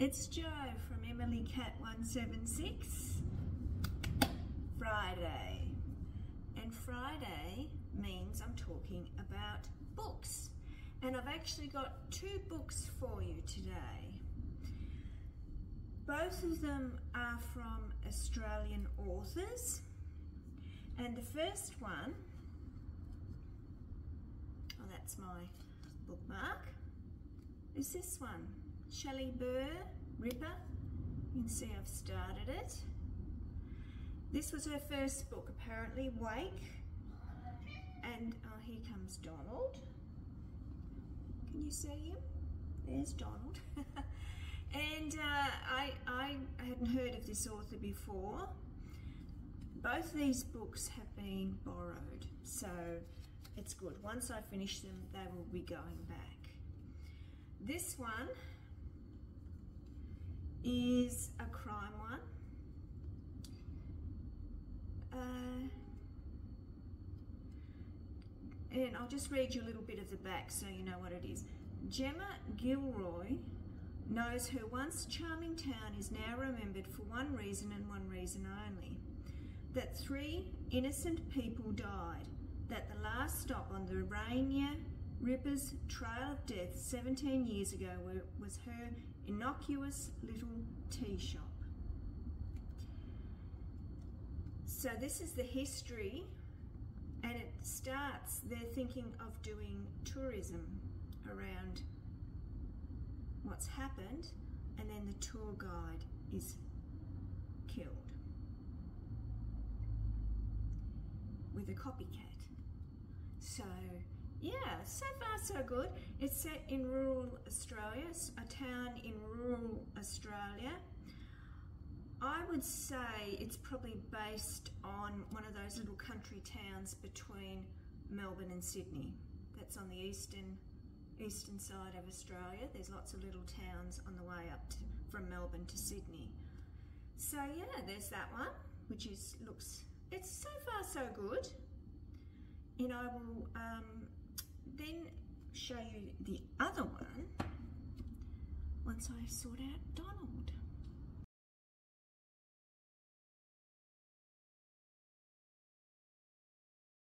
It's Jo from Emily Cat 176. Friday. And Friday means I'm talking about books. And I've actually got two books for you today. Both of them are from Australian authors. And the first one, oh, that's my bookmark, is this one. Shelley Burr, Ripper. You can see I've started it. This was her first book, apparently, Wake. And oh, here comes Donald. Can you see him? There's Donald. And I hadn't heard of this author before. Both these books have been borrowed, so it's good. Once I finish them, they will be going back. This one is a crime one. And I'll just read you a little bit of the back so you know what it is. Gemma Gilroy knows her once charming town is now remembered for one reason and one reason only. That 3 innocent people died. That the last stop on the Rainier Ripper's trail of death 17 years ago was her innocuous little tea shop. So this is the history, and it starts, they're thinking of doing tourism around what's happened, and then the tour guide is killed with a copycat. So yeah, so far so good. It's set in rural Australia, a town in rural Australia. I would say it's probably based on one of those little country towns between Melbourne and Sydney. That's on the eastern side of Australia. There's lots of little towns on the way up from Melbourne to Sydney. So yeah, there's that one, which is it's so far so good. And I will then show you the other one once I sort out Donald.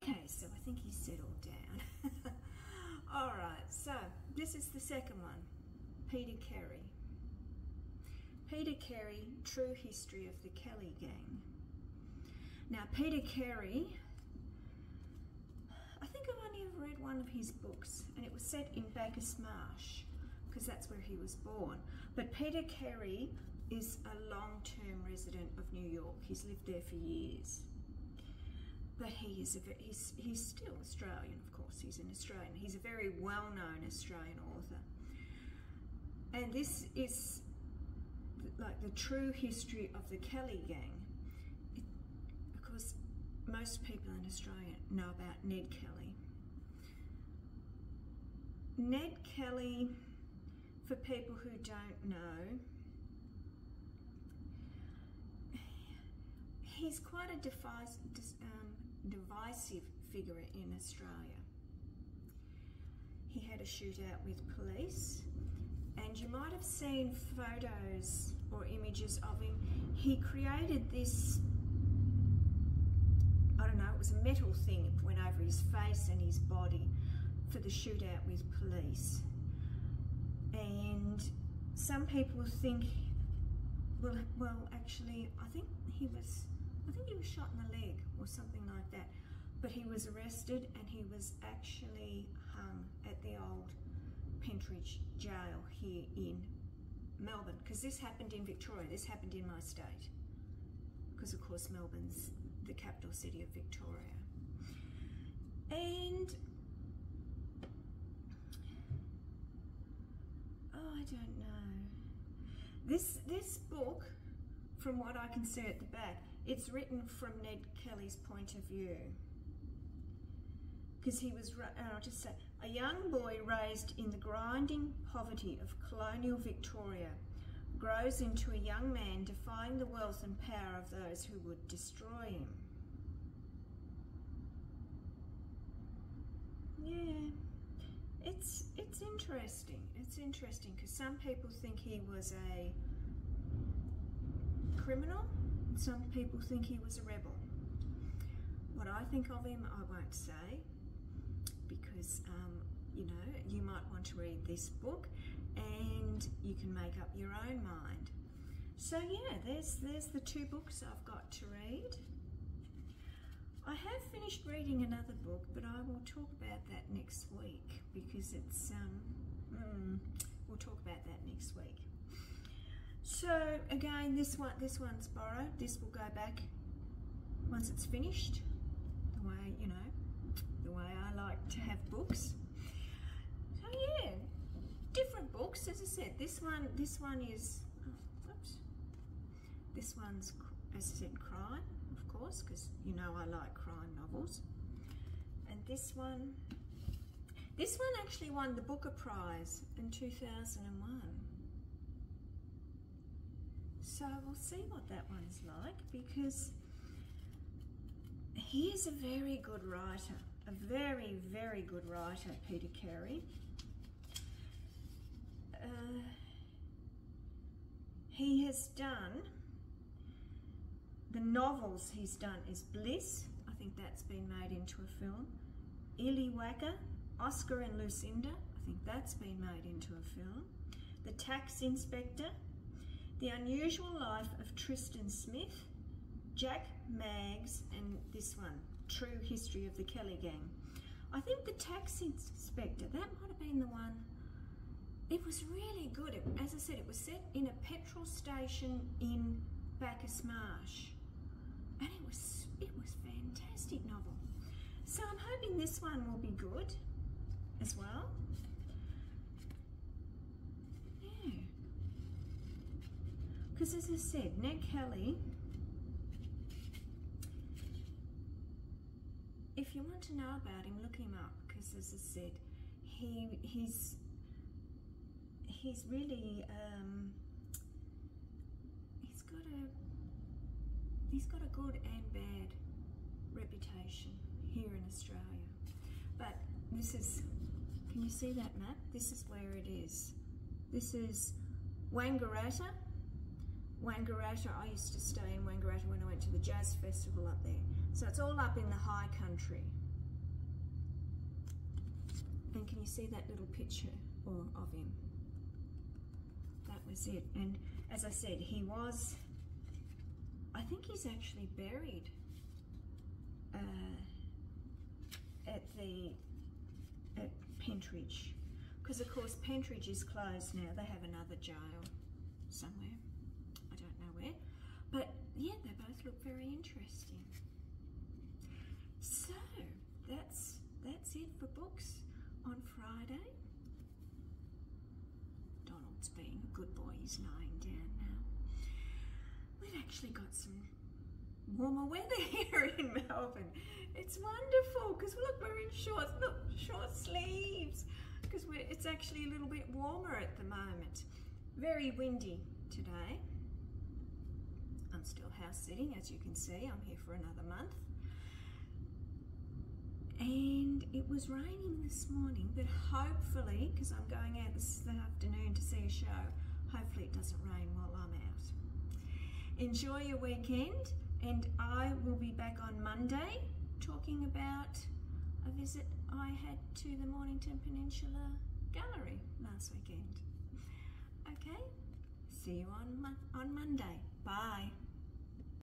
Okay, so I think he's settled down. All right, so this is the second one, Peter Carey. Peter Carey, True History of the Kelly Gang. Now, Peter Carey, I think I've only ever read one of his books, and it was set in Bacchus Marsh, because that's where he was born. But Peter Carey is a long-term resident of New York. He's lived there for years. But he's still Australian, of course. He's an Australian. He's a very well-known Australian author. And this is like the true history of the Kelly Gang. Of course, most people in Australia know about Ned Kelly. Ned Kelly, for people who don't know, he's quite a divisive figure in Australia. He had a shootout with police, and you might have seen photos or images of him. He created this, I don't know, it was a metal thing. It went over his face and his body for the shootout with police. And some people think, well, actually, I think he was shot in the leg or something like that. But he was arrested and he was actually hung at the old Pentridge jail here in Melbourne, because this happened in Victoria. This happened in my state, because of course Melbourne's the capital city of Victoria. And oh, I don't know. This book, from what I can see at the back, it's written from Ned Kelly's point of view. Because he was, I'll just say, a young boy raised in the grinding poverty of colonial Victoria grows into a young man defying the wealth and power of those who would destroy him. Yeah, it's interesting. It's interesting because some people think he was a criminal, and some people think he was a rebel. What I think of him, I won't say, because you know, you might want to read this book and you can make up your own mind. So yeah, there's the 2 books I've got to read. I have finished reading another book, but I will talk about that next week because it's we'll talk about that next week. So again, this one's borrowed. This will go back once it's finished. The way, you know, the way I like to have books. So yeah, different books. As I said, this one is. This one's, as I said, crime, of course, because you know I like crime novels. And this one actually won the Booker Prize in 2001. So we'll see what that one's like, because he is a very good writer, a very, very good writer, Peter Carey. He has done, the novels he's done is Bliss, I think that's been made into a film. Illywhacker, Oscar and Lucinda, I think that's been made into a film. The Tax Inspector, The Unusual Life of Tristan Smith, Jack Maggs, and this one, True History of the Kelly Gang. I think The Tax Inspector, that might have been the one. It was really good. As I said, it was set in a petrol station in Bacchus Marsh. And it was fantastic novel. So I'm hoping this one will be good as well. Yeah. Because as I said, Ned Kelly, if you want to know about him, look him up, because as I said, he's really he's got a good and bad reputation here in Australia. But this is, can you see that map? This is where it is. This is Wangaratta. Wangaratta, I used to stay in Wangaratta when I went to the jazz festival up there. So it's all up in the high country. And can you see that little picture of him? That was it. And as I said, he was, I think he's actually buried at Pentridge, because of course Pentridge is closed now. They have another jail somewhere, I don't know where, but yeah, they both look very interesting. So that's it for books on Friday. Donald's being a good boy, he's lying down now. We've actually got some warmer weather here in Melbourne. It's wonderful, because look, we're in short sleeves, because it's actually a little bit warmer at the moment. Very windy today. I'm still house sitting, as you can see. I'm here for another month. And it was raining this morning, but hopefully, because I'm going out this afternoon to see a show, hopefully it doesn't rain while I'm out. Enjoy your weekend, and I will be back on Monday talking about a visit I had to the Mornington Peninsula Gallery last weekend. Okay, see you on Monday. Bye.